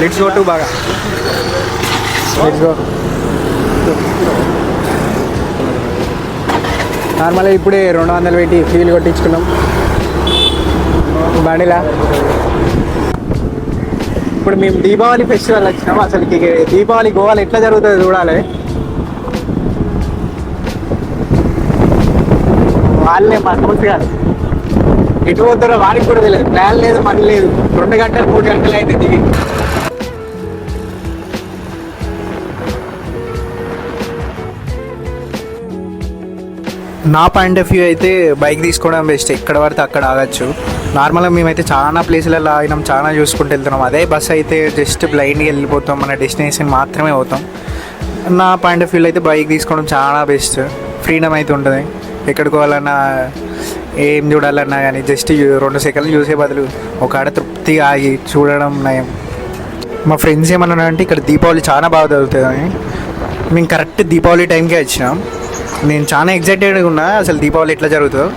Let's go to బాగా. Let's go. నార్మల్గా ఇప్పుడే 200 పెట్టి ఫీల్ కొట్టించుకున్నాం బండిలా. ఇప్పుడు మేము దీపావళి ఫెస్టివల్ వచ్చినాం. అసలుకి దీపావళి గోవాలో ఎట్లా జరుగుతుంది చూడాలి. వాళ్ళే మా సమస్య కాదు, ఎటు పోతారో వాడికి కూడా తెలియదు. ప్లాన్ లేదు, పని లేదు. 2 గంటలు 3 గంటలు అయితే దిగి. నా పాయింట్ ఆఫ్ వ్యూ అయితే బైక్ తీసుకోవడం బెస్ట్. ఎక్కడ పడితే అక్కడ ఆగచ్చు. నార్మల్గా మేమైతే చాలా ప్లేసులలో ఆగినాం, చాలా చూసుకుంటూ వెళ్తున్నాం. అదే బస్ అయితే జస్ట్ బ్లైండ్గా వెళ్ళిపోతాం, మన డెస్టినేషన్ మాత్రమే పోతాం. నా పాయింట్ ఆఫ్ వ్యూలో అయితే బైక్ తీసుకోవడం చాలా బెస్ట్. ఫ్రీడమ్ అయితే ఉంటుంది. ఎక్కడికి పోవాలన్నా ఏం చూడాలన్నా కానీ జస్ట్ 2 సెకండ్లు చూసే బదులు ఒక ఆడ తృప్తిగా ఆగి చూడడం నయం. మా ఫ్రెండ్స్ ఏమన్నా అంటే ఇక్కడ దీపావళి చాలా బాగా జరుగుతుందని. మేము కరెక్ట్ దీపావళి టైంకే వచ్చినాం. నేను చాలా ఎగ్జైటెడ్గా ఉన్నా అసలు దీపావళి ఎట్లా జరుగుతుందో.